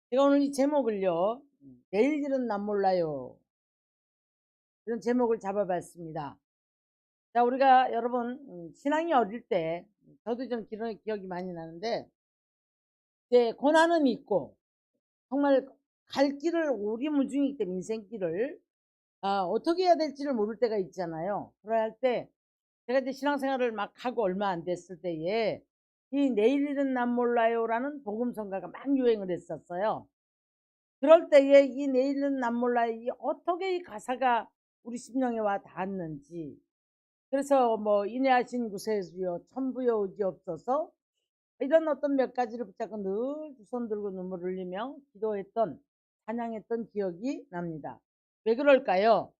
제가 오늘 이 제목을요, 내일 일은 난 몰라요. 이런 제목을 잡아봤습니다. 자, 우리가 여러분, 신앙이 어릴 때, 저도 좀 기억이 많이 나는데, 이제 고난은 있고, 정말 갈 길을 오리무중이기 때문에 인생길을, 어떻게 해야 될지를 모를 때가 있잖아요. 그럴 할 때, 제가 이제 신앙생활을 막 하고 얼마 안 됐을 때에, 이 내일 일은 난 몰라요라는 복음성가가 막 유행을 했었어요. 그럴 때에 이 내일은 난 몰라요. 이 어떻게 이 가사가 우리 심령에 와 닿았는지. 그래서 뭐 인내하신 구세주여 천부여 의지없어서 이런 어떤 몇 가지를 붙잡고 늘 두 손 들고 눈물을 흘리며 기도했던 찬양했던 기억이 납니다. 왜 그럴까요?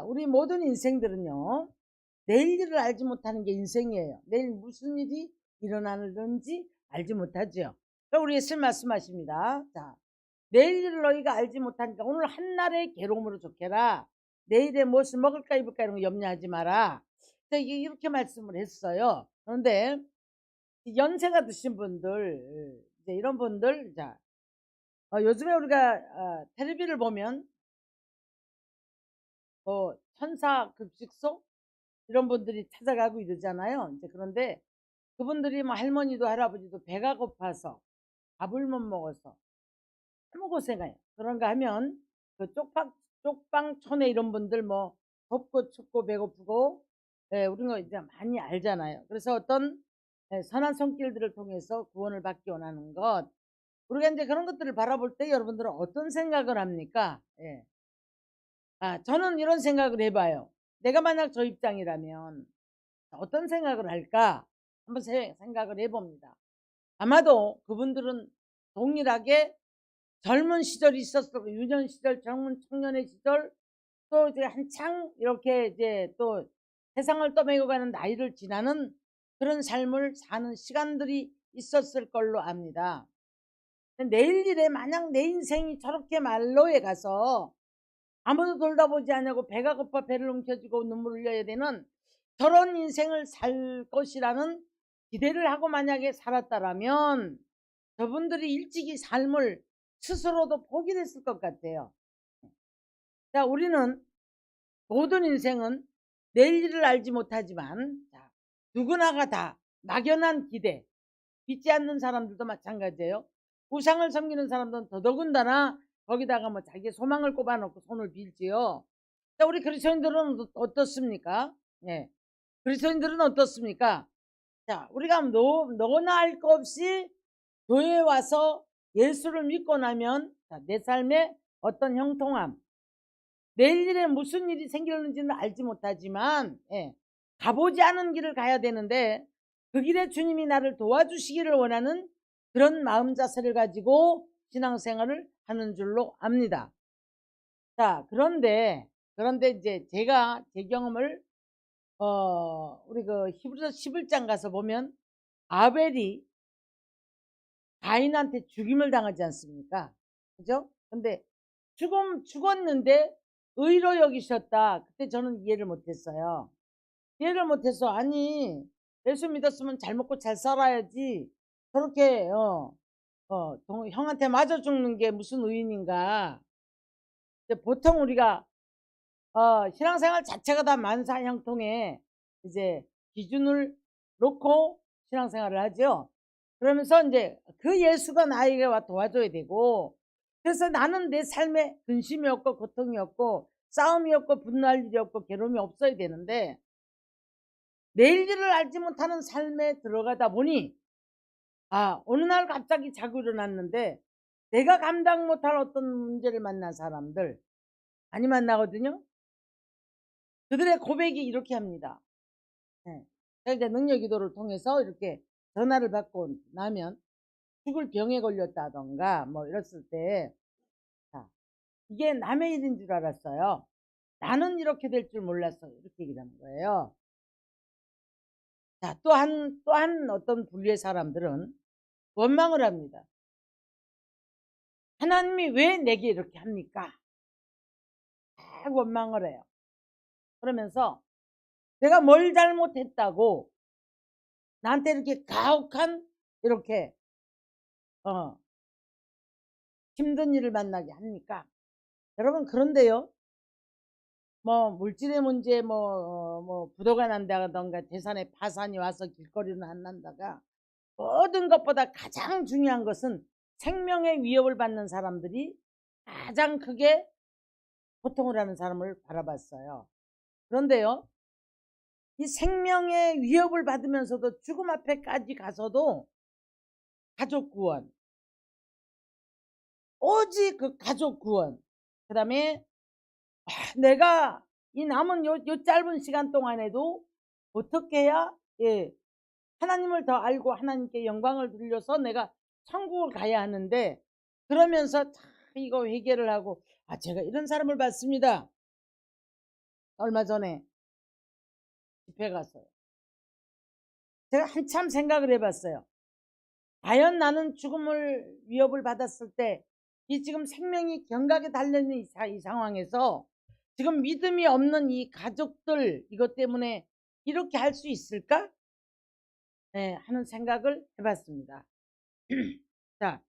우리 모든 인생들은요, 내일 일을 알지 못하는 게 인생이에요. 내일 무슨 일이 일어나는지 알지 못하죠. 우리 예수님 말씀하십니다. 자, 내일 일을 너희가 알지 못하니까 오늘 한날의 괴로움으로 좋게라. 내일에 무엇을 먹을까 입을까 이런 거 염려하지 마라. 자, 이렇게 말씀을 했어요. 그런데 연세가 드신 분들, 이제 이런 분들, 자, 요즘에 우리가 텔레비를 보면 천사급식소 이런 분들이 찾아가고 이러잖아요. 이제 그런데 그분들이 뭐 할머니도 할아버지도 배가 고파서 밥을 못 먹어서 너무 고생해요. 그런가 하면 그 쪽방촌에 이런 분들 뭐 덥고 춥고 배고프고, 우리가 이제 많이 알잖아요. 그래서 어떤 선한 손길들을 통해서 구원을 받기 원하는 것, 우리가 이제 그런 것들을 바라볼 때 여러분들은 어떤 생각을 합니까? 예. 저는 이런 생각을 해봐요. 내가 만약 저 입장이라면 어떤 생각을 할까? 한번 생각을 해봅니다. 아마도 그분들은 동일하게 젊은 시절이 있었고 유년 시절, 젊은 청년의 시절, 또 이제 한창 이렇게 이제 또 세상을 떠매고 가는 나이를 지나는 그런 삶을 사는 시간들이 있었을 걸로 압니다. 내일 일에 만약 내 인생이 저렇게 말로에 가서 아무도 돌아보지 않냐고 배가 고파 배를 움켜쥐고 눈물을 흘려야 되는 저런 인생을 살 것이라는 기대를 하고 만약에 살았다라면 저분들이 일찍이 삶을 스스로도 포기했을 것 같아요. 자, 우리는 모든 인생은 내일을 알지 못하지만, 자, 누구나가 다 막연한 기대, 믿지 않는 사람들도 마찬가지예요. 우상을 섬기는 사람들은 더더군다나 거기다가 뭐 자기 소망을 꼽아놓고 손을 빌지요. 자, 우리 그리스도인들은 어떻습니까? 네. 그리스도인들은 어떻습니까? 자, 우리가 너나 할 거 없이 교회에 와서 예수를 믿고 나면, 자, 내 삶에 어떤 형통함, 내일에 무슨 일이 생겼는지는 알지 못하지만, 가보지 않은 길을 가야 되는데 그 길에 주님이 나를 도와주시기를 원하는 그런 마음 자세를 가지고 신앙생활을 하는 줄로 압니다. 자, 그런데 이제 제가 제 경험을 우리 그 히브리서 11장 가서 보면 아벨이 가인한테 죽임을 당하지 않습니까? 그죠? 근데 죽었는데 의로 여기셨다. 그때 저는 이해를 못했어요. 이해를 못해서, 아니, 예수 믿었으면 잘 먹고 잘 살아야지 저렇게 형한테 맞아 죽는 게 무슨 의인인가. 보통 우리가 신앙생활 자체가 다 만사형통의 이제 기준을 놓고 신앙생활을 하죠. 그러면서 이제 그 예수가 나에게 와 도와줘야 되고, 그래서 나는 내 삶에 근심이 없고 고통이 없고 싸움이 없고 분노할 일이 없고 괴로움이 없어야 되는데, 내일 일을 알지 못하는 삶에 들어가다 보니 어느 날 갑자기 자고 일어났는데 내가 감당 못할 어떤 문제를 만난 사람들 많이 만나거든요. 그들의 고백이 이렇게 합니다. 제가 이제 능력기도를 통해서 이렇게 전화를 받고 나면 죽을 병에 걸렸다던가 뭐 이랬을 때, 자, 이게 남의 일인 줄 알았어요. 나는 이렇게 될 줄 몰랐어요. 이렇게 얘기하는 거예요. 자, 또한 어떤 분류의 사람들은 원망을 합니다. 하나님이 왜 내게 이렇게 합니까? 막 원망을 해요. 그러면서 내가 뭘 잘못했다고 나한테 이렇게 가혹한 이렇게 힘든 일을 만나게 합니까? 여러분, 그런데요, 뭐 물질의 문제, 뭐 부도가 난다던가 재산의 파산이 와서 길거리는 안 난다가, 모든 것보다 가장 중요한 것은 생명의 위협을 받는 사람들이 가장 크게 고통을 하는 사람을 바라봤어요. 그런데요, 이 생명의 위협을 받으면서도 죽음 앞에까지 가서도 가족 구원, 오직 그 가족 구원, 그 다음에 내가 이 남은 요 짧은 시간 동안에도 어떻게 해야, 예, 하나님을 더 알고 하나님께 영광을 돌려서 내가 천국을 가야 하는데, 그러면서 참 이거 회개를 하고, 제가 이런 사람을 봤습니다. 얼마 전에 집회 가서요. 제가 한참 생각을 해봤어요. 과연 나는 죽음을 위협을 받았을 때 이 지금 생명이 경각에 달려있는 이 상황에서 지금 믿음이 없는 이 가족들 이것 때문에 이렇게 할 수 있을까? 네, 하는 생각을 해봤습니다. 자,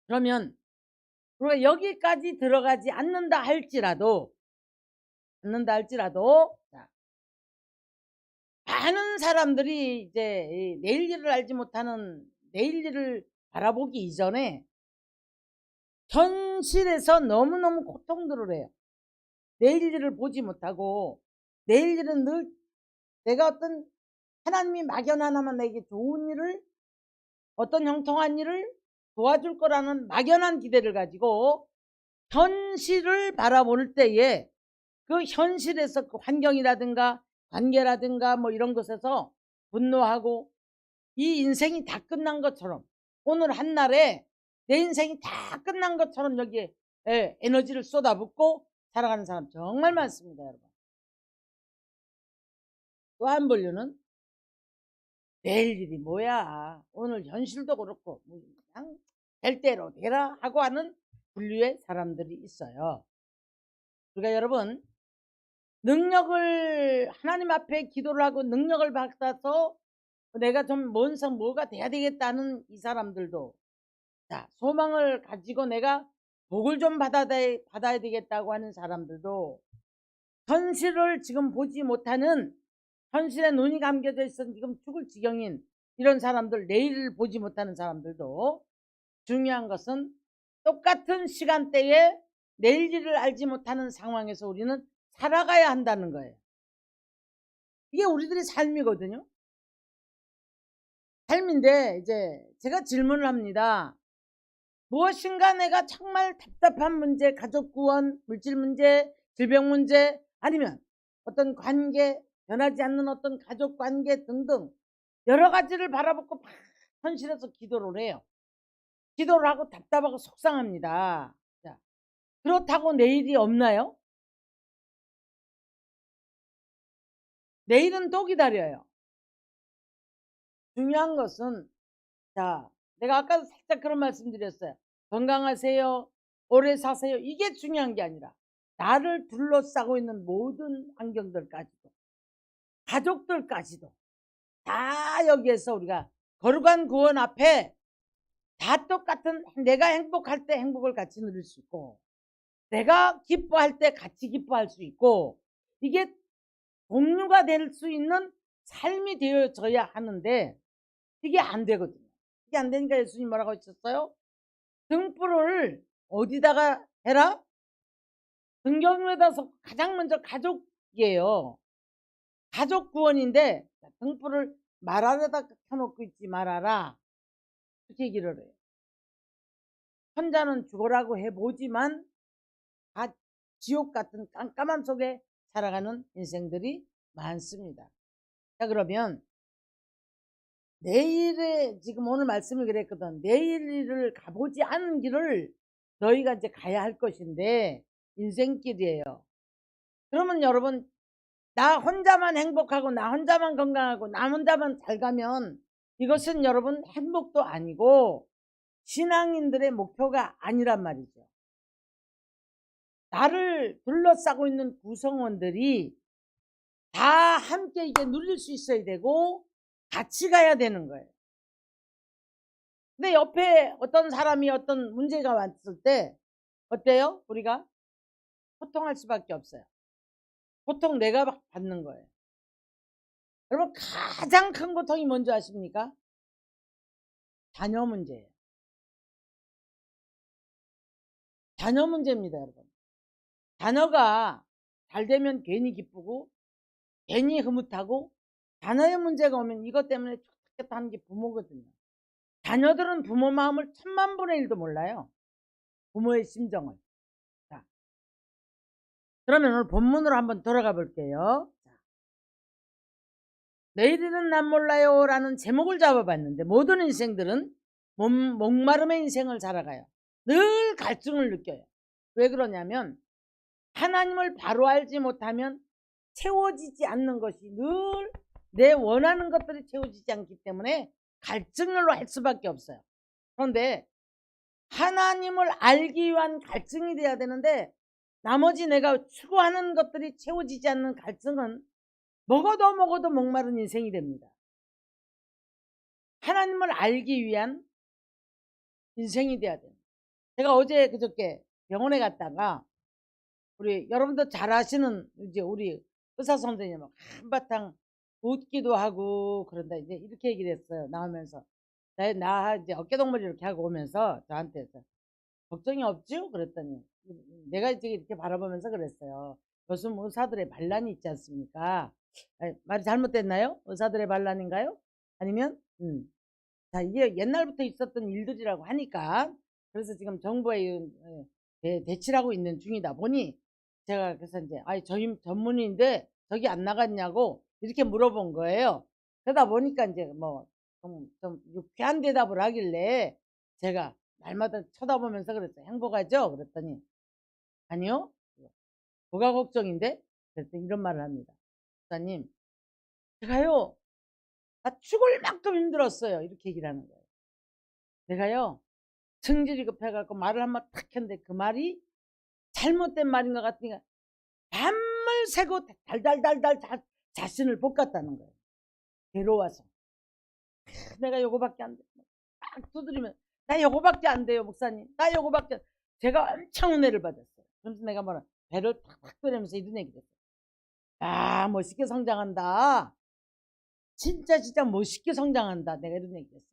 그러면 우리가 여기까지 들어가지 않는다 할지라도 자, 많은 사람들이 이제 내일 일을 알지 못하는 내일 일을 바라보기 이전에 현실에서 너무너무 고통들을 해요. 내일 일을 보지 못하고, 내일 일은 늘 내가 어떤 하나님이 막연하나마 내게 좋은 일을, 어떤 형통한 일을 도와줄 거라는 막연한 기대를 가지고 현실을 바라볼 때에 그 현실에서 그 환경이라든가 관계라든가 뭐 이런 것에서 분노하고, 이 인생이 다 끝난 것처럼, 오늘 한날에 내 인생이 다 끝난 것처럼 여기에 에너지를 쏟아붓고 살아가는 사람 정말 많습니다, 여러분. 또 한 분류는 내일 일이 뭐야, 오늘 현실도 그렇고 뭐 그냥 될 대로 되라 하고 하는 분류의 사람들이 있어요. 그러니까 여러분, 능력을 하나님 앞에 기도를 하고 능력을 받아서 내가 좀 뭐가 돼야 되겠다는 이 사람들도, 자, 소망을 가지고 내가 복을 좀 받아야 되겠다고 하는 사람들도, 현실을 지금 보지 못하는, 현실에 눈이 감겨져 있어 지금 죽을 지경인 이런 사람들, 내일을 보지 못하는 사람들도, 중요한 것은 똑같은 시간대에 내일 일을 알지 못하는 상황에서 우리는 살아가야 한다는 거예요. 이게 우리들의 삶이거든요. 삶인데 이제 제가 질문을 합니다. 무엇인가 내가 정말 답답한 문제, 가족 구원, 물질 문제, 질병 문제, 아니면 어떤 관계, 변하지 않는 어떤 가족 관계 등등 여러 가지를 바라보고 막 현실에서 기도를 해요. 기도를 하고 답답하고 속상합니다. 자, 그렇다고 내일이 없나요? 내일은 또 기다려요. 중요한 것은, 자, 내가 아까도 살짝 그런 말씀 드렸어요. 건강하세요, 오래 사세요, 이게 중요한 게 아니라 나를 둘러싸고 있는 모든 환경들까지도, 가족들까지도 다 여기에서 우리가 거룩한 구원 앞에 다 똑같은, 내가 행복할 때 행복을 같이 누릴 수 있고, 내가 기뻐할 때 같이 기뻐할 수 있고, 이게 공유가 될 수 있는 삶이 되어져야 하는데 이게 안 되거든요. 이게 안 되니까 예수님 뭐라고 하셨어요? 등불을 어디다가 해라? 등경에다서 가장 먼저 가족이에요. 가족 구원인데 등불을 말 아래다 켜놓고 있지 말아라, 그렇게 얘기를 해요. 혼자는 죽어라고 해보지만 다 지옥 같은 깜깜함 속에 살아가는 인생들이 많습니다. 자, 그러면 내일에, 지금 오늘 말씀을 그랬거든. 내일을 가보지 않은 길을 너희가 이제 가야 할 것인데, 인생길이에요. 그러면 여러분, 나 혼자만 행복하고 나 혼자만 건강하고 나 혼자만 잘 가면 이것은 여러분 행복도 아니고 신앙인들의 목표가 아니란 말이죠. 나를 둘러싸고 있는 구성원들이 다 함께 이게 누릴 수 있어야 되고 같이 가야 되는 거예요. 근데 옆에 어떤 사람이 어떤 문제가 왔을 때 어때요? 우리가 소통할 수밖에 없어요. 고통 내가 받는 거예요. 여러분 가장 큰 고통이 뭔지 아십니까? 자녀 문제예요. 자녀 문제입니다, 여러분. 자녀가 잘 되면 괜히 기쁘고 괜히 흐뭇하고, 자녀의 문제가 오면 이것 때문에 좋겠다 하는 게 부모거든요. 자녀들은 부모 마음을 천만 분의 일도 몰라요. 부모의 심정을. 자, 그러면 오늘 본문으로 한번 돌아가 볼게요. 자, 내일은 난 몰라요 라는 제목을 잡아봤는데, 모든 인생들은 목마름의 인생을 살아가요. 늘 갈증을 느껴요. 왜 그러냐면 하나님을 바로 알지 못하면 채워지지 않는 것이, 늘 내 원하는 것들이 채워지지 않기 때문에 갈증을 할 수밖에 없어요. 그런데 하나님을 알기 위한 갈증이 돼야 되는데, 나머지 내가 추구하는 것들이 채워지지 않는 갈증은 먹어도 목마른 인생이 됩니다. 하나님을 알기 위한 인생이 돼야 돼요. 제가 어제 그저께 병원에 갔다가, 우리 여러분도 잘 아시는 이제 우리 의사 선생님 한바탕 웃기도 하고 그런다 이제 이렇게 얘기를 했어요. 나오면서 나 이제 어깨동무를 이렇게 하고 오면서 저한테 걱정이 없죠? 그랬더니 내가 이제 이렇게 바라보면서 그랬어요. 요즘 의사들의 반란이 있지 않습니까? 말이 잘못됐나요? 의사들의 반란인가요? 아니면 자, 이게 옛날부터 있었던 일들이라고 하니까, 그래서 지금 정부에 대치하고 있는 중이다 보니, 제가 그래서 이제 저희 전문의인데 저기 안 나갔냐고 이렇게 물어본 거예요. 그러다 보니까 이제 뭐 좀 유쾌한 대답을 하길래 제가 날마다 쳐다보면서 그랬어요. 행복하죠? 그랬더니 아니요, 뭐가 걱정인데? 그랬더니 이런 말을 합니다. 목사님, 제가요 다 죽을 만큼 힘들었어요. 이렇게 얘기를 하는 거예요. 내가요 성질이 급해갖고 말을 한번 탁 했는데 그 말이 잘못된 말인 것 같으니까 밤을 새고 달달달달 자신을 볶았다는 거예요. 괴로워서. 내가 요거밖에 안 돼. 딱 두드리면 나 요거밖에 안 돼요, 목사님. 나 요거밖에. 제가 엄청 은혜를 받았어요. 그래서 내가 뭐라 배를 탁탁 때리면서 이런 얘기를 했어요. 아, 멋있게 성장한다. 진짜 멋있게 성장한다. 내가 이런 얘기를 했어요.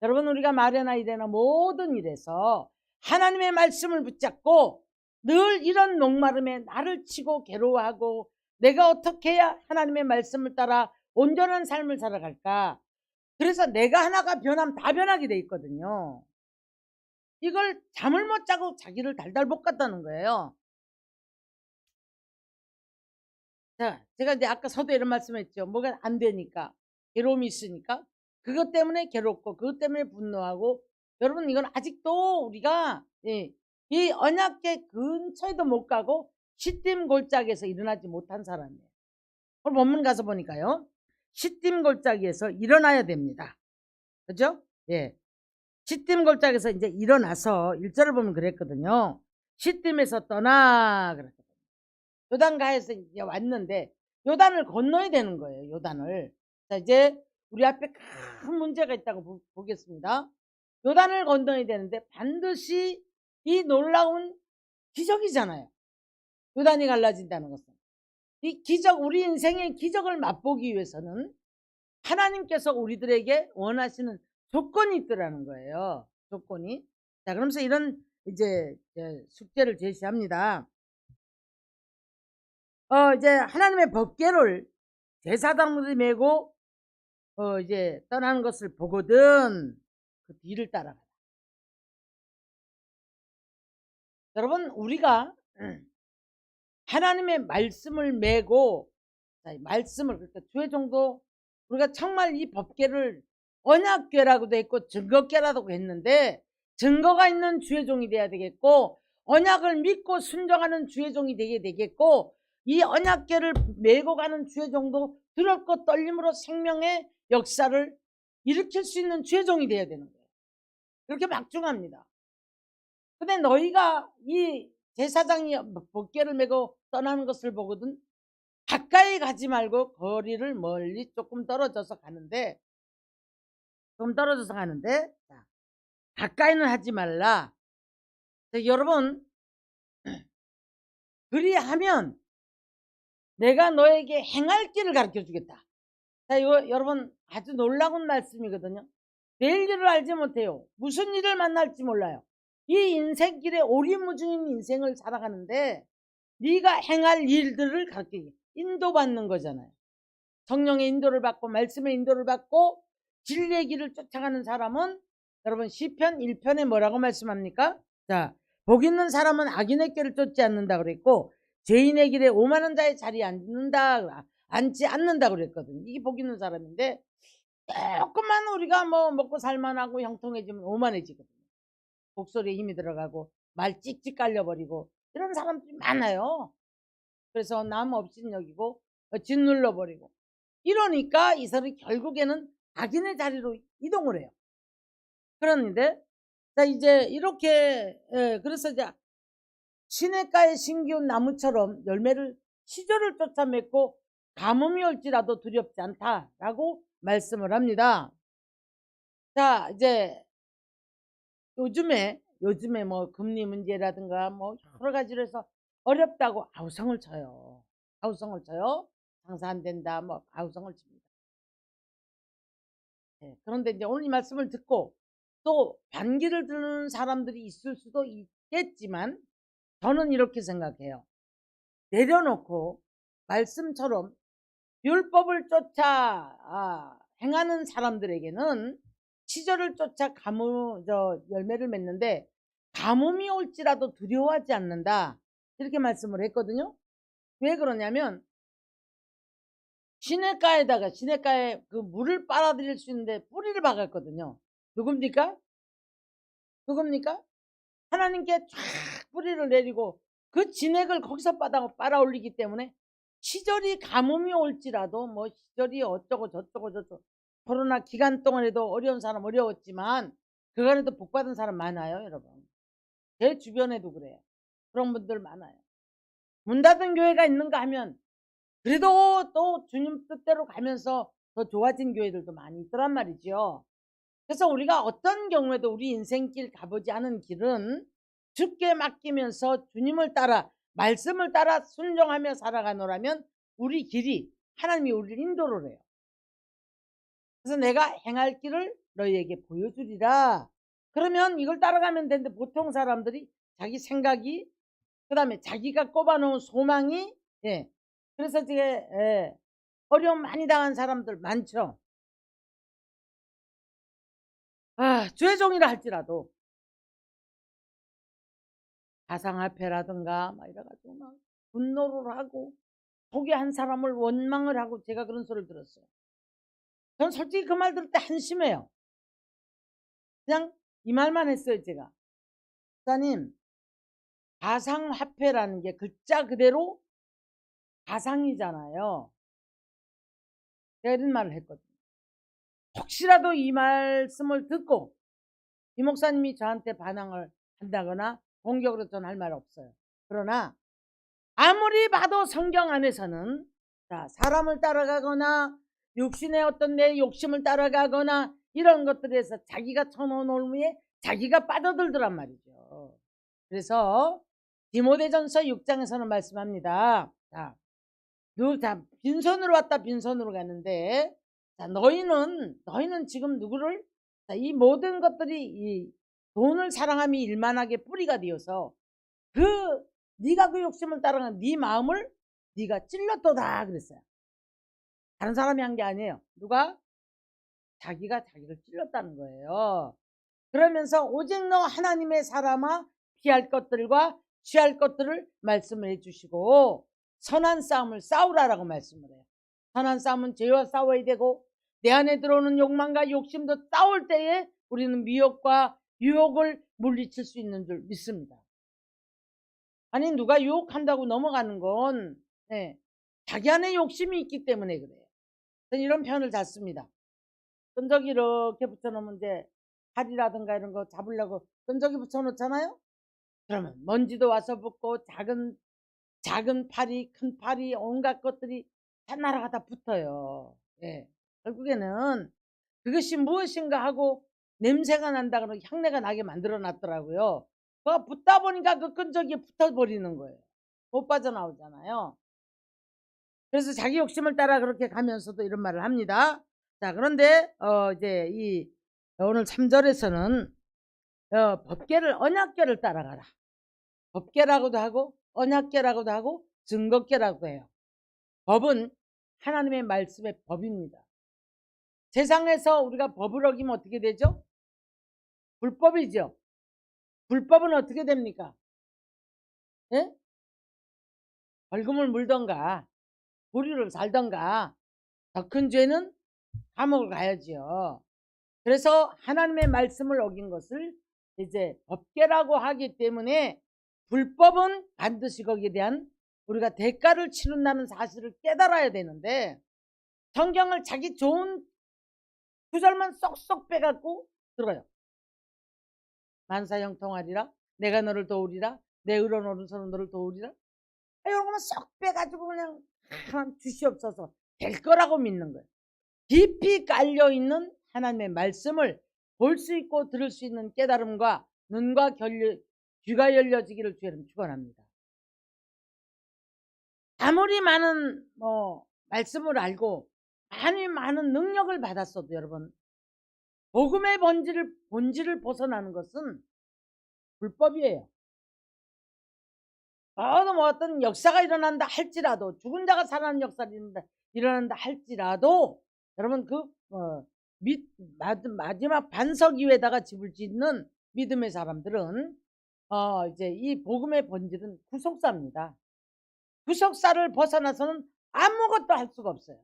여러분, 우리가 말이나 일이나 모든 일에서 하나님의 말씀을 붙잡고 늘 이런 목마름에 나를 치고 괴로워하고, 내가 어떻게 해야 하나님의 말씀을 따라 온전한 삶을 살아갈까? 그래서 내가 하나가 변하면 다 변하게 돼 있거든요. 이걸 잠을 못 자고 자기를 달달 볶았다는 거예요. 자, 제가 이제 아까 서두에 이런 말씀했죠. 뭐가 안 되니까, 괴로움이 있으니까 그것 때문에 괴롭고 그것 때문에 분노하고. 여러분, 이건 아직도 우리가 이 언약궤 근처에도 못 가고 시딤 골짜기에서 일어나지 못한 사람이에요. 오늘 본문 가서 보니까요, 시딤 골짜기에서 일어나야 됩니다. 그죠? 예. 시딤 골짜기에서 이제 일어나서 1절을 보면 그랬거든요. 시딤에서 떠나 그랬거든요. 요단가에서 이제 왔는데 요단을 건너야 되는 거예요. 요단을. 자, 이제 우리 앞에 큰 문제가 있다고 보겠습니다. 요단을 건너야 되는데 반드시 이 놀라운 기적이잖아요. 요단이 갈라진다는 것은. 이 기적, 우리 인생의 기적을 맛보기 위해서는 하나님께서 우리들에게 원하시는 조건이 있더라는 거예요. 조건이. 자, 그러면서 이런 이제 숙제를 제시합니다. 이제 하나님의 법궤를 제사장들이 메고 이제 떠나는 것을 보거든 그 뒤를 따라가라. 여러분, 우리가 하나님의 말씀을 메고, 말씀을, 그러니까 주의 종도, 우리가 정말 이 법궤를 언약궤라고도 했고 증거궤라고 했는데, 증거가 있는 주의 종이 돼야 되겠고, 언약을 믿고 순종하는 주의 종이 되게 되겠고, 이 언약궤를 메고 가는 주의 종도 두렵고 떨림으로 생명의 역사를 일으킬 수 있는 주의 종이 돼야 되는 거예요. 그렇게 막중합니다. 근데 너희가 이 제사장이 법궤를 메고 떠나는 것을 보거든 가까이 가지 말고 거리를 멀리 조금 떨어져서 가는데, 가까이는 하지 말라. 여러분, 그리하면 내가 너에게 행할 길을 가르쳐 주겠다. 자, 이거 여러분 아주 놀라운 말씀이거든요. 내일 일을 알지 못해요. 무슨 일을 만날지 몰라요. 이 인생길에 오리무중인 인생을 살아가는데 네가 행할 일들을 가르치기, 인도받는 거잖아요. 성령의 인도를 받고 말씀의 인도를 받고 진리의 길을 쫓아가는 사람은, 여러분 시편 1편에 뭐라고 말씀합니까? 자, 복 있는 사람은 악인의 길을 쫓지 않는다 그랬고, 죄인의 길에 오만한 자의 자리에 앉지 않는다 그랬거든요. 이게 복 있는 사람인데, 조금만 우리가 뭐 먹고 살만하고 형통해지면 오만해지거든요. 목소리에 힘이 들어가고 말 찍찍 깔려버리고 이런 사람들이 많아요. 그래서 남 없인 여기고 짓눌러 버리고, 이러니까 이 사람이 결국에는 악인의 자리로 이동을 해요. 그런데 자, 이제 이렇게 그래서 이제 시냇가에 심기운 나무처럼 열매를 시절을 쫓아 맺고 가뭄이 올지라도 두렵지 않다라고 말씀을 합니다. 자, 이제 요즘에 뭐 금리 문제라든가 뭐 여러 가지로 해서 어렵다고 아우성을 쳐요. 아우성을 쳐요. 장사 안 된다 뭐 아우성을 칩니다. 그런데 이제 오늘 이 말씀을 듣고 또 반기를 드는 사람들이 있을 수도 있겠지만, 저는 이렇게 생각해요. 내려놓고 말씀처럼 율법을 쫓아 행하는 사람들에게는 시절을 쫓아 열매를 맺는데 가뭄이 올지라도 두려워하지 않는다, 이렇게 말씀을 했거든요. 왜 그러냐면 시냇가에 그 물을 빨아들일 수 있는데 뿌리를 박았거든요. 누굽니까? 하나님께 쫙 뿌리를 내리고 그 진액을 거기서 빨아 올리기 때문에 시절이 가뭄이 올지라도 뭐 시절이 어쩌고 저쩌고 코로나 기간 동안에도 어려운 사람 어려웠지만 그간에도 복받은 사람 많아요, 여러분. 제 주변에도 그래요. 그런 분들 많아요. 문 닫은 교회가 있는가 하면 그래도 또 주님 뜻대로 가면서 더 좋아진 교회들도 많이 있더란 말이죠. 그래서 우리가 어떤 경우에도 우리 인생길 가보지 않은 길은 주께 맡기면서 주님을 따라 말씀을 따라 순종하며 살아가노라면 우리 길이 하나님이 우리를 인도를 해요. 그래서 내가 행할 길을 너희에게 보여주리라. 그러면 이걸 따라가면 되는데 보통 사람들이 자기 생각이, 그 다음에 자기가 꼽아놓은 소망이, 그래서 이게 어려움 많이 당한 사람들 많죠. 주의 종이라 할지라도 가상화폐라든가 막 이래가지고 막 분노를 하고 속에 한 사람을 원망을 하고, 제가 그런 소리를 들었어요. 전 솔직히 그 말 들을 때 한심해요. 그냥 이 말만 했어요. 제가, 목사님, 가상화폐라는 게 글자 그대로 가상이잖아요. 제가 이런 말을 했거든요. 혹시라도 이 말씀을 듣고 이 목사님이 저한테 반항을 한다거나 공격으로 전 할 말 없어요. 그러나 아무리 봐도 성경 안에서는 사람을 따라가거나 육신의 어떤 내 욕심을 따라가거나 이런 것들에서 자기가 쳐놓은 올무에 자기가 빠져들더란 말이죠. 그래서 디모데전서 6장에서는 말씀합니다. 빈손으로 왔다 빈손으로 가는데, 너희는 지금 누구를, 이 모든 것들이 이 돈을 사랑함이 일만하게 뿌리가 되어서 네가 그 욕심을 따라가는 네 마음을 네가 찔렀도다 그랬어요. 다른 사람이 한 게 아니에요. 누가? 자기가 자기를 찔렀다는 거예요. 그러면서 오직 너 하나님의 사람아 피할 것들과 취할 것들을 말씀을 해주시고 선한 싸움을 싸우라라고 말씀을 해요. 선한 싸움은 죄와 싸워야 되고, 내 안에 들어오는 욕망과 욕심도 싸울 때에 우리는 미혹과 유혹을 물리칠 수 있는 줄 믿습니다. 아니, 누가 유혹한다고 넘어가는 건 자기 안에 욕심이 있기 때문에 그래요. 저는 이런 표현을 잘 씁니다. 끈적이 이렇게 붙여놓으면 이제 팔이라든가 이런 거 잡으려고 끈적이 붙여놓잖아요. 그러면 먼지도 와서 붙고 작은 팔이, 큰 팔이, 온갖 것들이 다 날아가다 붙어요. 결국에는 그것이 무엇인가 하고 냄새가 난다 그러고 향내가 나게 만들어 놨더라고요. 그거 붓다 보니까 그 끈적이 붙어 버리는 거예요. 못 빠져나오잖아요. 그래서 자기 욕심을 따라 그렇게 가면서도 이런 말을 합니다. 자, 그런데 이제 이 오늘 3절에서는 법궤를 언약궤를 따라가라. 법궤라고도 하고 언약궤라고도 하고 증거궤라고도 해요. 법은 하나님의 말씀의 법입니다. 세상에서 우리가 법을 어기면 어떻게 되죠? 불법이죠. 불법은 어떻게 됩니까? 예? 벌금을 물던가 보류를 살던가 더 큰 죄는 감옥을 가야지요. 그래서 하나님의 말씀을 어긴 것을 이제 법궤라고 하기 때문에 불법은 반드시 거기에 대한 우리가 대가를 치른다는 사실을 깨달아야 되는데 성경을 자기 좋은 구절만 쏙쏙 빼갖고 들어요. 만사형통하리라, 내가 너를 도우리라, 내 의로운 오른손은 너를 도우리라. 이런 거만 쏙 빼가지고 그냥 주시옵소서 될 거라고 믿는 거예요. 깊이 깔려있는 하나님의 말씀을 볼 수 있고 들을 수 있는 깨달음과 눈과 귀가 열려지기를 주의 이름 축원합니다. 아무리 많은 말씀을 알고 많은 능력을 받았어도 여러분 복음의 본질을 벗어나는 것은 불법이에요. 어떤 역사가 일어난다 할지라도 죽은 자가 살아나는 역사가 일어난다 할지라도 여러분 마지막 반석 위에다가 집을 짓는 믿음의 사람들은 이제 이 복음의 본질은 구속사입니다. 구속사를 벗어나서는 아무것도 할 수가 없어요.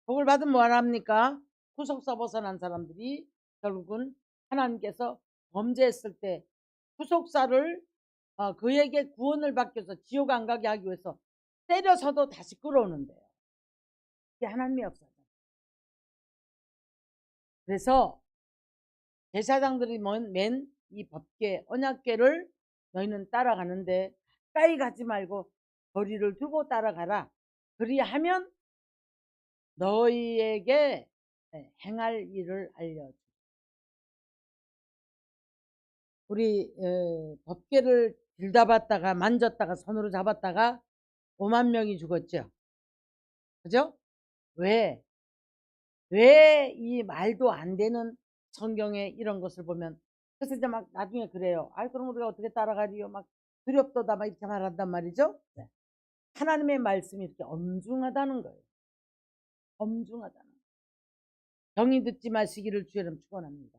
복을 받으면 뭐 합니까? 구속사 벗어난 사람들이 결국은 하나님께서 범죄했을 때 구속사를 그에게 구원을 받기 위해서 지옥 안 가게 하기 위해서 때려서도 다시 끌어오는데요. 이게 하나님의 역사죠. 그래서 제사장들이 맨 이 법궤 언약궤를 너희는 따라가는데 가까이 가지 말고 거리를 두고 따라가라. 그리하면 너희에게 행할 일을 알려줘. 우리 법궤를 들다봤다가 만졌다가 손으로 잡았다가 5만 명이 죽었죠. 그죠? 왜 이 말도 안 되는 성경에 이런 것을 보면 그래서 이제 막 나중에 그래요. 그럼 우리가 어떻게 따라가리요? 막 두렵도다 막 이렇게 말한단 말이죠. 네. 하나님의 말씀이 이렇게 엄중하다는 거예요. 엄중하다는 거예요. 경히 듣지 마시기를 주의 이름 축원합니다.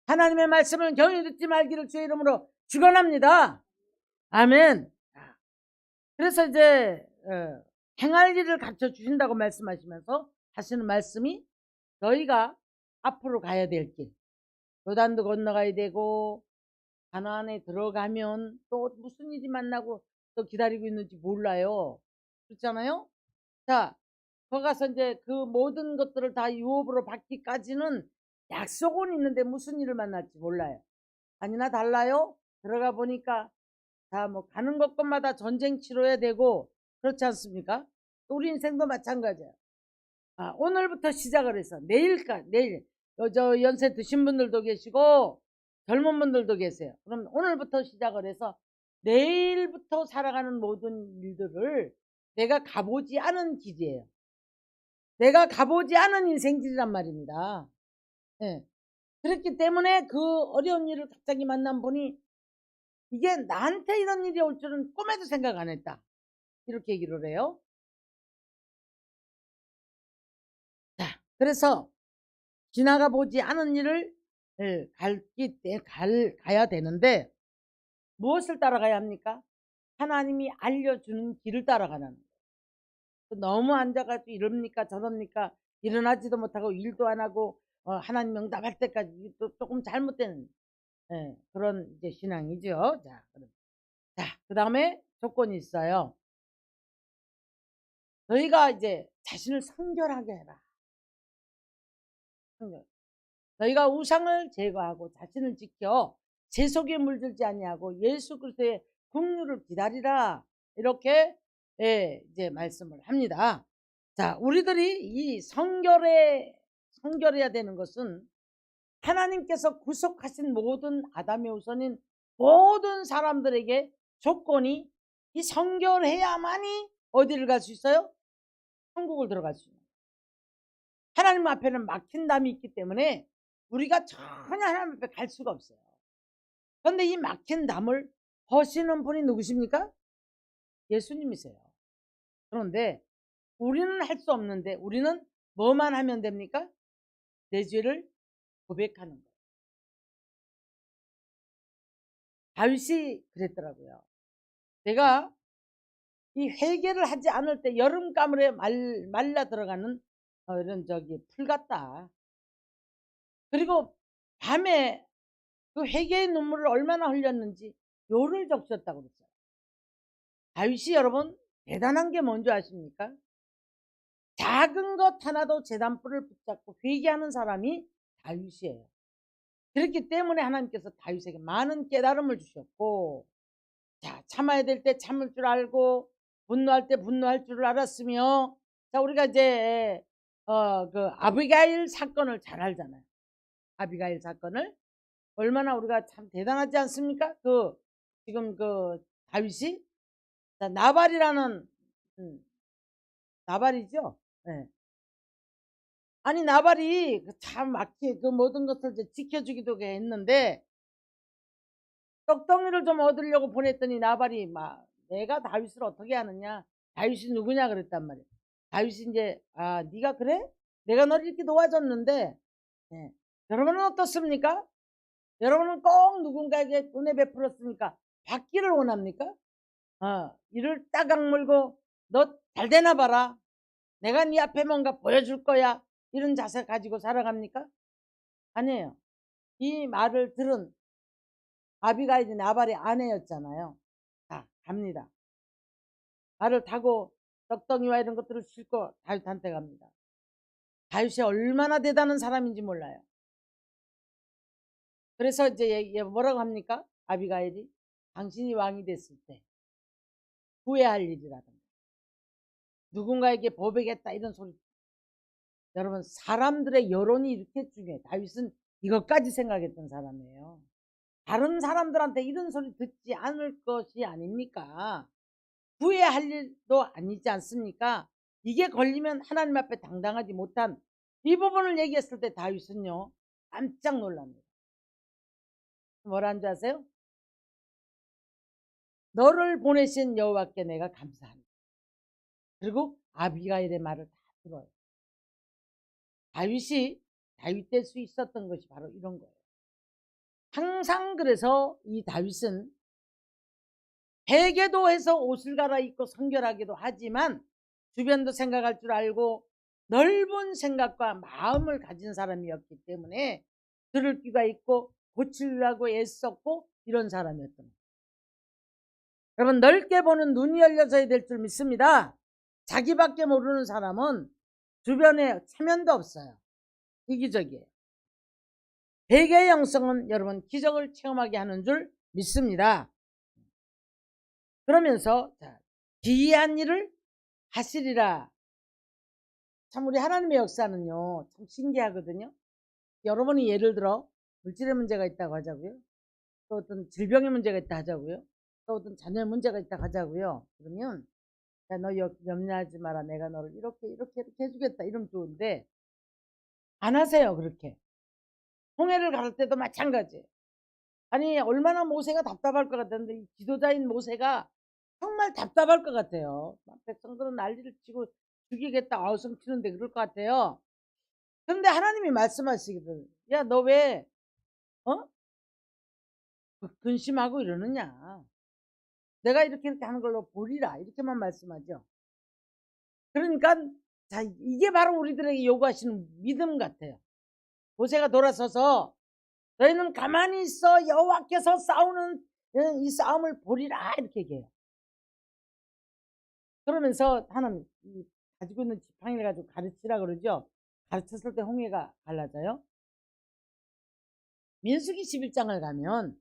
하나님의 말씀은 경히 듣지 말기를 주의 이름으로 축원합니다. 아멘. 그래서 이제 행할 일을 갖춰 주신다고 말씀하시면서 하시는 말씀이 너희가 앞으로 가야 될 길, 요단도 건너가야 되고 가나안에 들어가면 또 무슨 일이 만나고 또 기다리고 있는지 몰라요. 그렇잖아요. 자, 거기 가서 이제 그 모든 것들을 다 유업으로 받기까지는 약속은 있는데 무슨 일을 만날지 몰라요. 아니나 달라요. 들어가 보니까 자, 뭐 가는 곳마다 전쟁 치러야 되고 그렇지 않습니까? 우리 인생도 마찬가지예요. 오늘부터 시작을 해서 내일 저 연세 드신 분들도 계시고 젊은 분들도 계세요. 그럼 오늘부터 시작을 해서 내일부터 살아가는 모든 일들을 내가 가보지 않은 길이에요. 내가 가보지 않은 인생길이란 말입니다. 네. 그렇기 때문에 그 어려운 일을 갑자기 만난 분이 이게 나한테 이런 일이 올 줄은 꿈에도 생각 안 했다. 이렇게 얘기를 해요. 자, 그래서 지나가 보지 않은 일을 가야 되는데 무엇을 따라가야 합니까? 하나님이 알려주는 길을 따라가는 거예요. 너무 앉아가지고 이럽니까 저럽니까 일어나지도 못하고 일도 안 하고 하나님 응답할 때까지 또 조금 잘못된 그런 이제 신앙이죠. 자, 그 다음에 조건이 있어요. 너희가 이제 자신을 성결하게 해라. 성결. 너희가 우상을 제거하고 자신을 지켜 제 속에 물들지 아니하고 예수 그리스도의 국류를 기다리라. 이렇게 이제 말씀을 합니다. 자, 우리들이 이 성결의 성결해야 되는 것은 하나님께서 구속하신 모든 아담의 후손인 모든 사람들에게 조건이 이 성결해야만이 어디를 갈 수 있어요? 천국을 들어갈 수 있는 거예요. 하나님 앞에는 막힌 담이 있기 때문에 우리가 전혀 하나님 앞에 갈 수가 없어요. 그런데 이 막힌 담을 허시는 분이 누구십니까? 예수님이세요. 그런데 우리는 할 수 없는데 우리는 뭐만 하면 됩니까? 내 죄를 고백하는 거예요. 다윗이 그랬더라고요. 내가 이 회개를 하지 않을 때 여름가물에 말라 들어가는 이런 풀 같다. 그리고 밤에 그 회개의 눈물을 얼마나 흘렸는지 요를 적셨다고 그랬어요. 다윗이 여러분 대단한 게 뭔지 아십니까? 작은 것 하나도 제단불을 붙잡고 회개하는 사람이 다윗이에요. 그렇기 때문에 하나님께서 다윗에게 많은 깨달음을 주셨고, 자, 참아야 될 때 참을 줄 알고 분노할 때 분노할 줄 알았으며, 자, 우리가 이제 그 아비가일 사건을 잘 알잖아요. 아비가일 사건을 얼마나 우리가 참 대단하지 않습니까? 지금 다윗이 나발이라는 나발이죠. 네. 아니 나발이 참 막히 모든 것을 지켜주기도 했는데 떡덩이를 좀 얻으려고 보냈더니 나발이 막 내가 다윗을 어떻게 하느냐, 다윗이 누구냐 그랬단 말이에요. 다윗이 이제 네가 그래? 내가 너를 이렇게 도와줬는데, 네. 여러분은 어떻습니까? 여러분은 꼭 누군가에게 은혜 베풀었으니까 받기를 원합니까? 이를 따각 물고 너 잘 되나 봐라, 내가 네 앞에 뭔가 보여줄 거야, 이런 자세 가지고 살아갑니까? 아니에요. 이 말을 들은 아비가일이 나발의 아내였잖아요. 자, 갑니다. 말을 타고 떡덩이와 이런 것들을 싣고 다윗한테 갑니다. 다윗이 얼마나 대단한 사람인지 몰라요. 그래서 이제 뭐라고 합니까? 아비가일이 당신이 왕이 됐을 때 후회할 일이라든가 누군가에게 보배겠다 이런 소리. 여러분 사람들의 여론이 이렇게 중요해요. 다윗은 이것까지 생각했던 사람이에요. 다른 사람들한테 이런 소리 듣지 않을 것이 아닙니까? 후회할 일도 아니지 않습니까? 이게 걸리면 하나님 앞에 당당하지 못한 이 부분을 얘기했을 때 다윗은요 깜짝 놀랍니다. 뭐라는 줄 아세요? 너를 보내신 여호와께 내가 감사합니다. 그리고 아비가일의 말을 다 들어요. 다윗이 다윗 될 수 있었던 것이 바로 이런 거예요. 항상 그래서 이 다윗은 회개도 해서 옷을 갈아입고 성결하기도 하지만 주변도 생각할 줄 알고 넓은 생각과 마음을 가진 사람이었기 때문에 들을 귀가 있고 고치려고 애썼고 이런 사람이었던 거예요. 여러분 넓게 보는 눈이 열려져야 될 줄 믿습니다. 자기밖에 모르는 사람은 주변에 체면도 없어요. 이기적이에요. 회개의 영성은 여러분 기적을 체험하게 하는 줄 믿습니다. 그러면서 기이한 일을 하시리라. 참 우리 하나님의 역사는요 참 신기하거든요. 여러분이 예를 들어 물질의 문제가 있다고 하자고요, 또 어떤 질병의 문제가 있다 하자고요, 또 어떤 자녀의 문제가 있다 하자고요. 그러면 야, 너 염려하지 마라, 내가 너를 이렇게 이렇게 이렇게 해주겠다 이러면 좋은데 안 하세요. 그렇게 홍해를 가를 때도 마찬가지예요. 아니 얼마나 모세가 답답할 것 같았는데 이 지도자인 모세가 정말 답답할 것 같아요. 백성들은 난리를 치고 죽이겠다 아우성 치는데 그럴 것 같아요. 그런데 하나님이 말씀하시기를 야 너 왜 근심하고 이러느냐, 내가 이렇게 하는 걸로 보리라, 이렇게만 말씀하죠. 그러니까 자 이게 바로 우리들에게 요구하시는 믿음 같아요. 모세가 돌아서서 너희는 가만히 있어 여호와께서 싸우는 이 싸움을 보리라 이렇게 얘기해요. 그러면서 하나님 가지고 있는 지팡이를 가지고 가르치라 그러죠. 가르쳤을 때 홍해가 갈라져요. 민수기 11장을 가면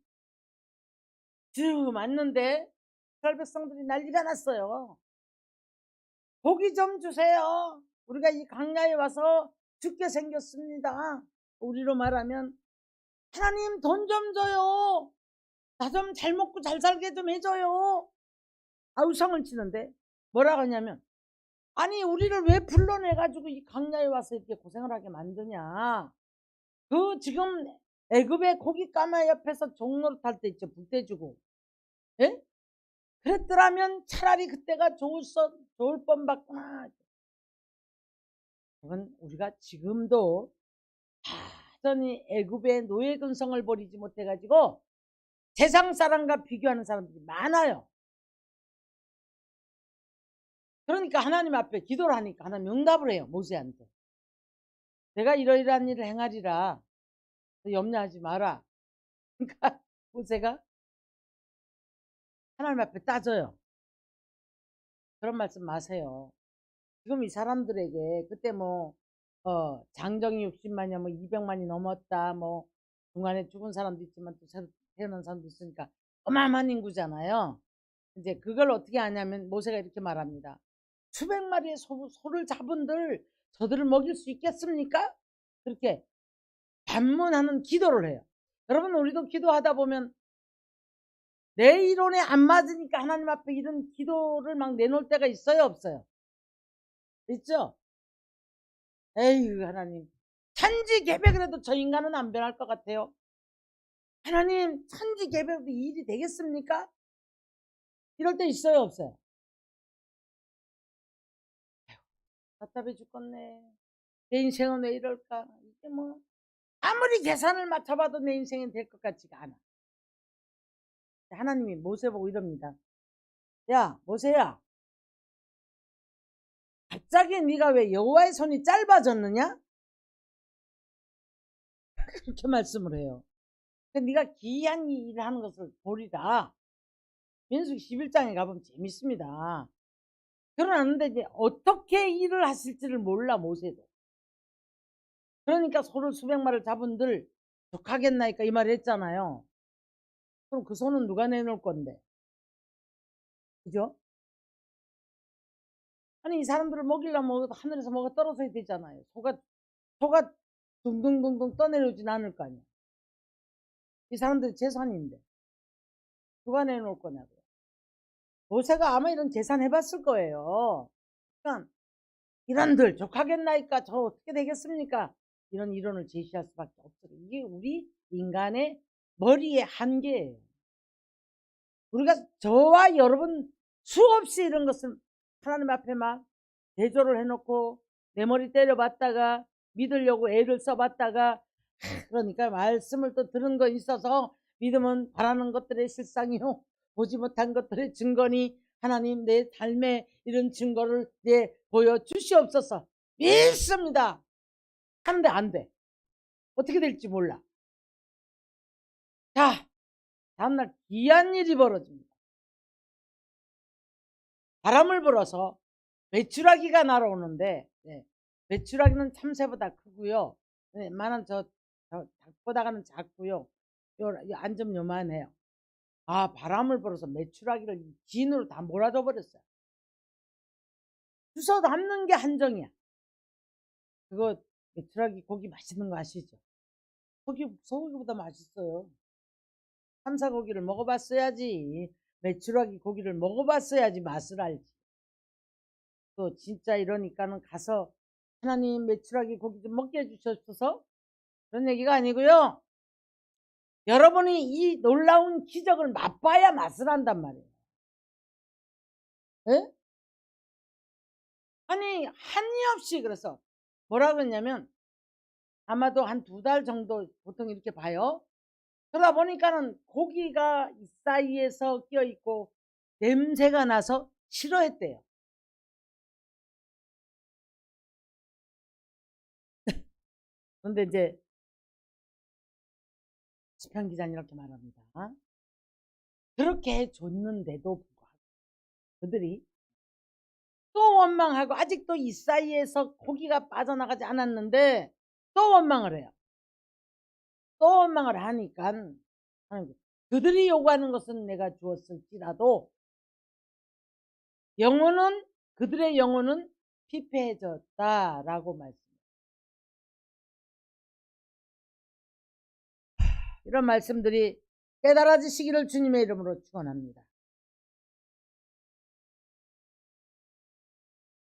쭉 맞는데 이스라엘 백성들이 난리가 났어요. 고기 좀 주세요. 우리가 이 강야에 와서 죽게 생겼습니다. 우리로 말하면 하나님 돈 좀 줘요. 나 좀 잘 먹고 잘 살게 좀 해줘요. 아우 성을 치는데 뭐라고 하냐면 아니 우리를 왜 불러내가지고 이 강야에 와서 이렇게 고생을 하게 만드냐. 그 지금 애굽의 고기 까마 옆에서 종로를 탈 때 있죠. 불태주고. 예? 그랬더라면 차라리 그때가 좋을 뻔봤구나. 그건 우리가 지금도 여전히 애굽의 노예 근성을 버리지 못해가지고 세상 사람과 비교하는 사람들이 많아요. 그러니까 하나님 앞에 기도를 하니까 하나님 응답을 해요. 모세한테. 내가 이러이러한 일을 행하리라. 염려하지 마라. 그러니까 모세가 하나님 앞에 따져요. 그런 말씀 마세요. 지금 이 사람들에게 그때 장정이 60만이야 200만이 넘었다 중간에 죽은 사람도 있지만 또 새로 태어난 사람도 있으니까 어마어마한 인구잖아요. 이제 그걸 어떻게 하냐면 모세가 이렇게 말합니다. 수백 마리의 소를 잡은들 저들을 먹일 수 있겠습니까? 그렇게 반문하는 기도를 해요. 여러분 우리도 기도하다 보면 내 이론에 안 맞으니까 하나님 앞에 이런 기도를 막 내놓을 때가 있어요 없어요? 있죠? 에휴 하나님 천지개벽을 해도 저 인간은 안 변할 것 같아요. 하나님 천지개벽도 일이 되겠습니까? 이럴 때 있어요 없어요? 답답해 죽겠네. 내 인생은 왜 이럴까? 이게 아무리 계산을 맞춰봐도 내 인생은 될 것 같지가 않아. 하나님이 모세 보고 이럽니다. 야 모세야 갑자기 네가 왜 여호와의 손이 짧아졌느냐? 그렇게 말씀을 해요. 네가 기이한 일을 하는 것을 보리라. 민수기 11장에 가보면 재밌습니다. 그러는데 이제 어떻게 일을 하실지를 몰라 모세도. 그러니까 소를 수백 마리를 잡은들 족하겠나이까 이 말을 했잖아요. 그럼 그 소는 누가 내놓을 건데? 그죠? 아니 이 사람들을 먹이려면 하늘에서 뭐가 떨어져야 되잖아요. 소가 둥둥둥둥 떠내려오진 않을 거 아니야. 이 사람들의 재산인데 누가 내놓을 거냐고요. 모세가 아마 이런 계산해봤을 거예요. 그러니까 이런들 족하겠나이까 저 어떻게 되겠습니까? 이런 이론을 제시할 수밖에 없어요. 이게 우리 인간의 머리의 한계예요. 우리가 저와 여러분 수없이 이런 것을 하나님 앞에 막 대조를 해놓고 내 머리 때려봤다가 믿으려고 애를 써봤다가 그러니까 말씀을 또 들은 거 있어서 믿음은 바라는 것들의 실상이요 보지 못한 것들의 증거니 하나님 내 삶에 이런 증거를 보여주시옵소서. 믿습니다. 하는데 안 돼. 어떻게 될지 몰라. 자, 다음날 귀한 일이 벌어집니다. 바람을 불어서 메추라기가 날아오는데 메추라기는 참새보다 크고요. 웬만한 저 닭보다는 작고요. 안 좀 요만해요. 바람을 불어서 메추라기를 진으로 다 몰아줘 버렸어요. 주워 담는 게 한정이야. 그거 메추라기 고기 맛있는 거 아시죠? 소고기보다 맛있어요. 참사고기를 먹어봤어야지. 메추라기 고기를 먹어봤어야지 맛을 알지. 또 진짜 이러니까는 가서 하나님 메추라기 고기 좀 먹게 해주셨어서 그런 얘기가 아니고요. 여러분이 이 놀라운 기적을 맛봐야 맛을 안단 말이에요. 에? 아니 한이 없이 그래서 뭐라 그랬냐면 아마도 한 2달 정도 보통 이렇게 봐요. 그러다 보니까는 고기가 이 사이에서 껴있고 냄새가 나서 싫어했대요. 그런데 이제 시편 기자는 이렇게 말합니다. 그렇게 줬는데도 불구하고 그들이 또 원망하고 아직도 이 사이에서 고기가 빠져나가지 않았는데 또 원망을 해요. 또 원망을 하니까 그들이 요구하는 것은 내가 주었을지라도 그들의 영혼은 피폐해졌다라고 말씀해요. 이런 말씀들이 깨달아지시기를 주님의 이름으로 축원합니다.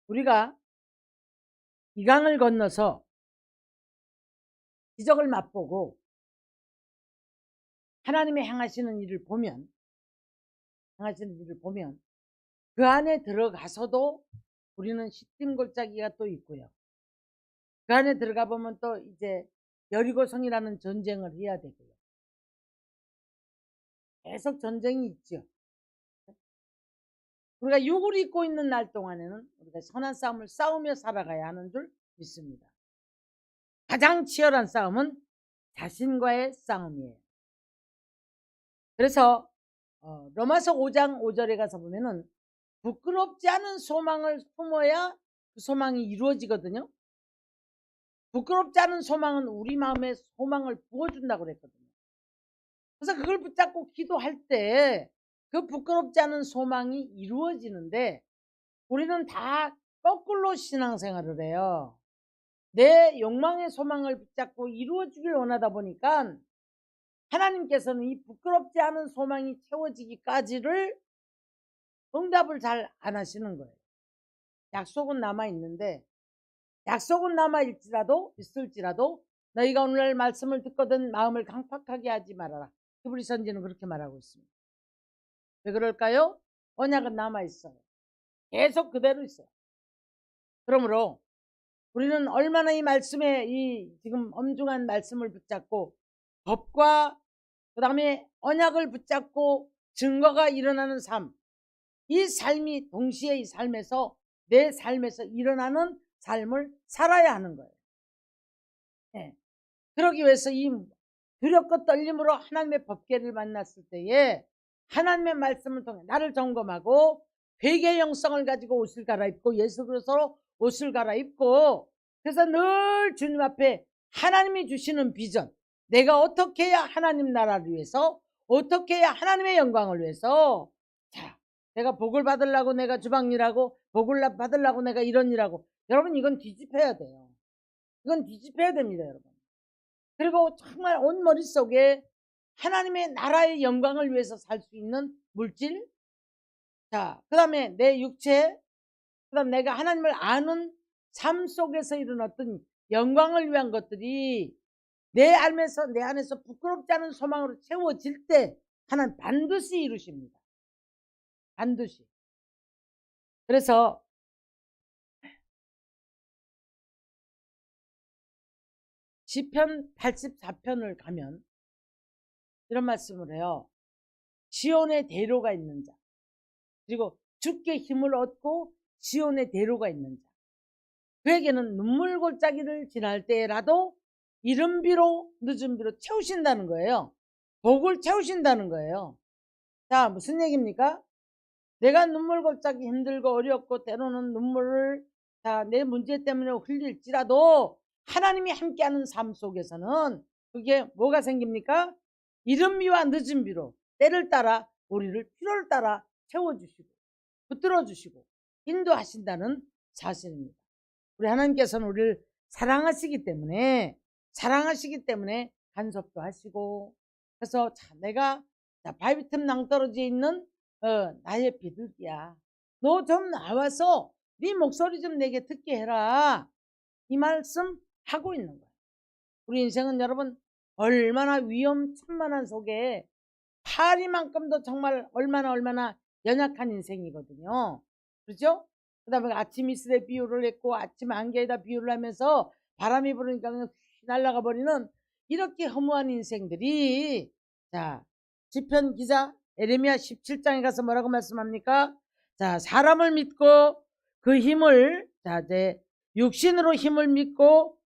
우리가 이 강을 건너서 기적을 맛보고 하나님의 행하시는 일을 보면 그 안에 들어가서도 우리는 시딤골짜기가 또 있고요. 그 안에 들어가 보면 또 이제 여리고성이라는 전쟁을 해야 되고요. 계속 전쟁이 있죠. 우리가 육을 입고 있는 날 동안에는 우리가 선한 싸움을 싸우며 살아가야 하는 줄 믿습니다. 가장 치열한 싸움은 자신과의 싸움이에요. 그래서 로마서 5장 5절에 가서 보면은 부끄럽지 않은 소망을 품어야 그 소망이 이루어지거든요. 부끄럽지 않은 소망은 우리 마음에 소망을 부어준다고 그랬거든요. 그래서 그걸 붙잡고 기도할 때 그 부끄럽지 않은 소망이 이루어지는데 우리는 다 거꾸로 신앙생활을 해요. 내 욕망의 소망을 붙잡고 이루어지길 원하다 보니까 하나님께서는 이 부끄럽지 않은 소망이 채워지기까지를 응답을 잘 안 하시는 거예요. 약속은 남아있는데 약속은 있을지라도 너희가 오늘날 말씀을 듣거든 마음을 강팍하게 하지 말아라. 히브리 선지는 그렇게 말하고 있습니다. 왜 그럴까요? 언약은 남아있어요. 계속 그대로 있어요. 그러므로 우리는 얼마나 이 말씀에 이 지금 엄중한 말씀을 붙잡고 법과 그 다음에 언약을 붙잡고 증거가 일어나는 삶, 이 삶이 동시에 이 삶에서 내 삶에서 일어나는 삶을 살아야 하는 거예요. 네. 그러기 위해서 이 두렵고 떨림으로 하나님의 법궤를 만났을 때에 하나님의 말씀을 통해 나를 점검하고 회개의 영성을 가지고 옷을 갈아입고 예수 그리스도로 옷을 갈아입고 그래서 늘 주님 앞에 하나님이 주시는 비전, 내가 어떻게 해야 하나님 나라를 위해서, 어떻게 해야 하나님의 영광을 위해서, 자, 내가 복을 받으려고 내가 주방일하고 복을 받으려고 내가 이런 일하고, 여러분 이건 뒤집혀야 돼요. 이건 뒤집혀야 됩니다, 여러분. 그리고 정말 온 머릿속에 하나님의 나라의 영광을 위해서 살 수 있는 물질, 자, 그 다음에 내 육체, 그 다음 내가 하나님을 아는 삶 속에서 이런 어떤 영광을 위한 것들이 내 안에서 부끄럽지 않은 소망으로 채워질 때 하나님 반드시 이루십니다. 반드시. 그래서 시편 84편을 가면 이런 말씀을 해요. 지온의 대로가 있는 자, 그리고 주께 힘을 얻고 지온의 대로가 있는 자, 그에게는 눈물 골짜기를 지날 때라도 이른 비로 늦은 비로 채우신다는 거예요. 복을 채우신다는 거예요. 자, 무슨 얘기입니까? 내가 눈물 골짜기 힘들고 어렵고 때로는 눈물을 내 문제 때문에 흘릴지라도 하나님이 함께하는 삶 속에서는 그게 뭐가 생깁니까? 이른 비와 늦은 비로 때를 따라 우리를 필요를 따라 채워주시고 붙들어주시고 인도하신다는 사실입니다. 우리 하나님께서는 우리를 사랑하시기 때문에 간섭도 하시고, 그래서 내가 바위 틈 낭떠러지에 있는 나의 비둘기야, 너 좀 나와서 네 목소리 좀 내게 듣게 해라, 이 말씀 하고 있는 거예요. 우리 인생은 여러분 얼마나 위험천만한 속에 파리만큼도 정말 얼마나 연약한 인생이거든요. 그렇죠? 그 다음에 아침 이슬에 비유를 했고 아침 안개에다 비유를 하면서 바람이 부르니까 그냥 날아가 버리는 이렇게 허무한 인생들이, 자, 시편 기자 에레미야 17장에 가서 뭐라고 말씀합니까? 자, 사람을 믿고 그 힘을, 제 육신으로 힘을 믿고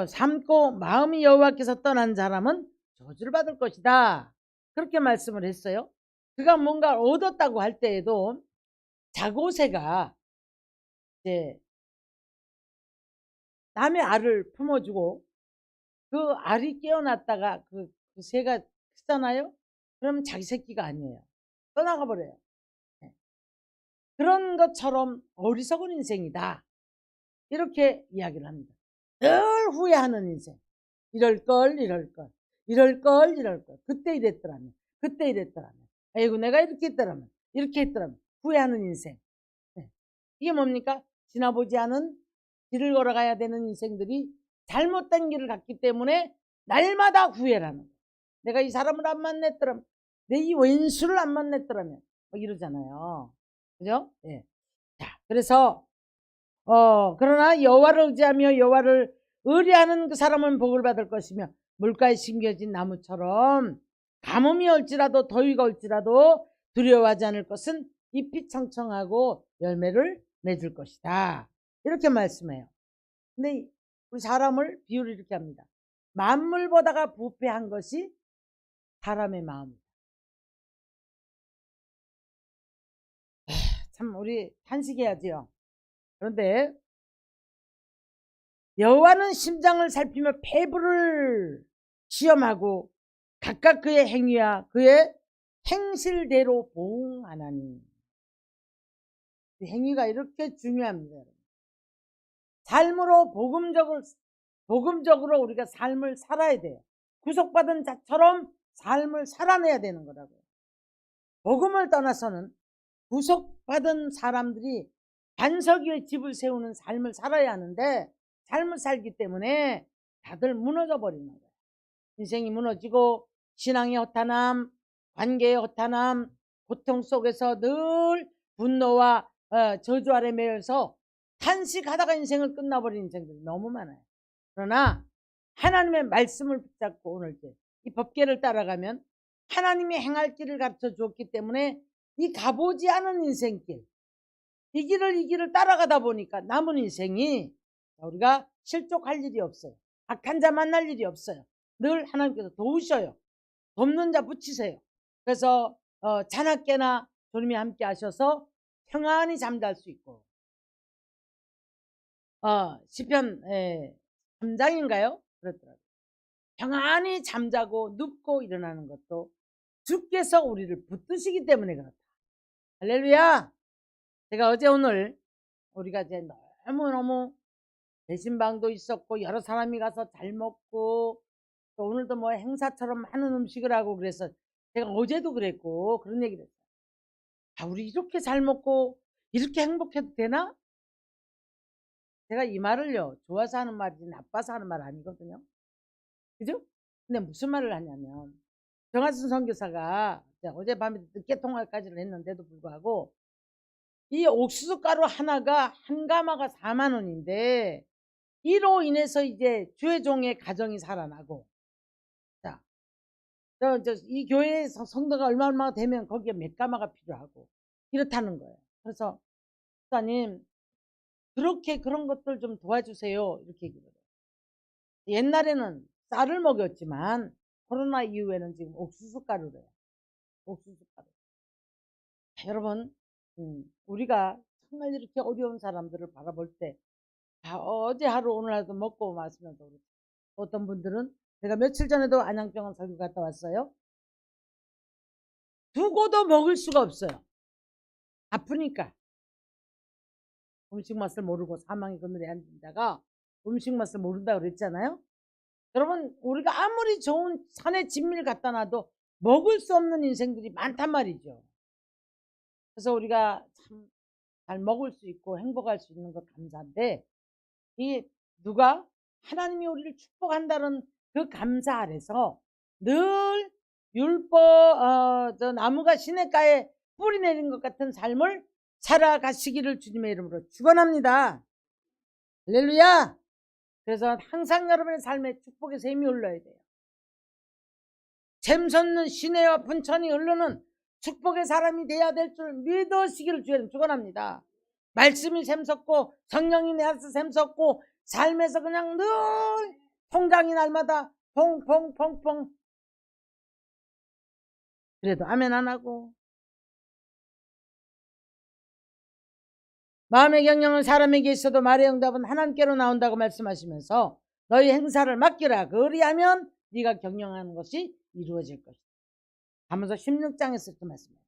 삼고 마음이 여호와께서 떠난 사람은 저주를 받을 것이다, 그렇게 말씀을 했어요. 그가 뭔가 얻었다고 할 때에도 자고새가 이제 남의 알을 품어주고 그 알이 깨어났다가 그 새가 크잖아요. 그러면 자기 새끼가 아니에요. 떠나가 버려요. 그런 것처럼 어리석은 인생이다, 이렇게 이야기를 합니다. 늘 후회하는 인생. 이럴 걸. 이럴 걸. 그때 이랬더라면. 그때 이랬더라면. 아이고, 내가 이렇게 했더라면. 이렇게 했더라면. 후회하는 인생. 네. 이게 뭡니까? 지나보지 않은 길을 걸어가야 되는 인생들이 잘못된 길을 갔기 때문에 날마다 후회라는 거예요. 내가 이 사람을 안 만났더라면, 내 이 왼수를 안 만났더라면, 뭐 이러잖아요. 그죠? 예. 자, 그래서, 그러나 여호와를 의지하며 여호와를 의뢰하는 그 사람은 복을 받을 것이며, 물가에 심겨진 나무처럼 가뭄이 올지라도 더위가 올지라도 두려워하지 않을 것은 잎이 청청하고 열매를 맺을 것이다. 이렇게 말씀해요. 근데 우리 사람을 비유를 이렇게 합니다. 만물보다가 부패한 것이 사람의 마음이다. 참 우리 탄식해야지요. 그런데 여호와는 심장을 살피며 폐부를 시험하고 각각 그의 행위와 그의 행실대로 보응하나니. 그 행위가 이렇게 중요합니다. 삶으로 복음적으로 우리가 삶을 살아야 돼요. 구속받은 자처럼 삶을 살아내야 되는 거라고요. 복음을 떠나서는 구속받은 사람들이 반석 위에 집을 세우는 삶을 살아야 하는데 삶을 살기 때문에 다들 무너져 버리는 거예요. 인생이 무너지고 신앙의 허탄함, 관계의 허탄함, 고통 속에서 늘 분노와 저주 아래 매여서 탄식하다가 인생을 끝나버린 인생들이 너무 많아요. 그러나 하나님의 말씀을 붙잡고 오늘 이 법궤를 따라가면 하나님이 행할 길을 가르쳐 주었기 때문에 이 가보지 않은 인생길, 이 길을 따라가다 보니까 남은 인생이 우리가 실족할 일이 없어요. 악한 자 만날 일이 없어요. 늘 하나님께서 도우셔요. 돕는 자 붙이세요. 그래서 자나깨나 주님이 함께 하셔서 평안히 잠잘 수 있고, 시편 3장인가요? 그렇더라고요. 평안히 잠자고 눕고 일어나는 것도 주께서 우리를 붙드시기 때문에 그렇다. 할렐루야. 제가 어제 오늘 우리가 이제 너무너무 배신방도 있었고 여러 사람이 가서 잘 먹고 또 오늘도 뭐 행사처럼 많은 음식을 하고 그래서 제가 어제도 그랬고 그런 얘기를 했어요. 우리 이렇게 잘 먹고 이렇게 행복해도 되나? 제가 이 말을요 좋아서 하는 말이지 나빠서 하는 말 아니거든요. 그죠? 근데 무슨 말을 하냐면 정하순 선교사가 어젯밤에 늦게 통화까지를 했는데도 불구하고 이 옥수수 가루 하나가 한 가마가 4만 원인데 이로 인해서 이제 주회종의 가정이 살아나고, 자, 이 교회에서 성도가 얼마 되면 거기에 몇 가마가 필요하고 이렇다는 거예요. 그래서 목사님 그렇게 그런 것들 좀 도와주세요 이렇게 얘기를 해요. 옛날에는 쌀을 먹였지만 코로나 이후에는 지금 옥수수 가루래요. 옥수수 가루. 여러분, 우리가 정말 이렇게 어려운 사람들을 바라볼 때 어제 하루 오늘 하루 먹고 마시면서 어떤 분들은 제가 며칠 전에도 안양병원 설교 갔다 왔어요. 두고도 먹을 수가 없어요. 아프니까. 음식 맛을 모르고 사망의 그늘에 앉은 자가 음식 맛을 모른다고 그랬잖아요. 여러분 우리가 아무리 좋은 산에 진미를 갖다 놔도 먹을 수 없는 인생들이 많단 말이죠. 그래서 우리가 참 잘 먹을 수 있고 행복할 수 있는 것 감사한데 이 누가 하나님이 우리를 축복한다는 그 감사 아래서 늘 율법 저 나무가 시냇가에 뿌리 내린 것 같은 삶을 살아가시기를 주님의 이름으로 축원합니다. 할렐루야. 그래서 항상 여러분의 삶에 축복의 샘이 흘러야 돼요. 샘솟는 시내와 분천이 흐르는 축복의 사람이 돼야 될 줄 믿으시기를 주님 축원합니다. 말씀이 샘솟고 성령이 내 안에서 샘솟고 삶에서 그냥 늘 통장이 날마다 퐁퐁퐁퐁. 그래도 아멘 안 하고 마음의 경영은 사람에게 있어도 말의 응답은 하나님께로 나온다고 말씀하시면서 너희 행사를 맡기라. 그리하면 네가 경영하는 것이 이루어질 것이다. 하면서 16장에서 이렇게 말씀해요.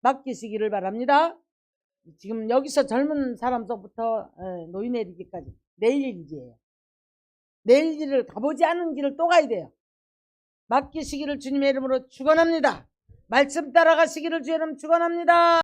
맡기시기를 바랍니다. 지금 여기서 젊은 사람서부터 노인에 이르기까지 내일 일이에요. 내일 일을 가보지 않은 길을 또 가야 돼요. 맡기시기를 주님의 이름으로 축원합니다. 말씀 따라가시기를 주의 이름 축원합니다.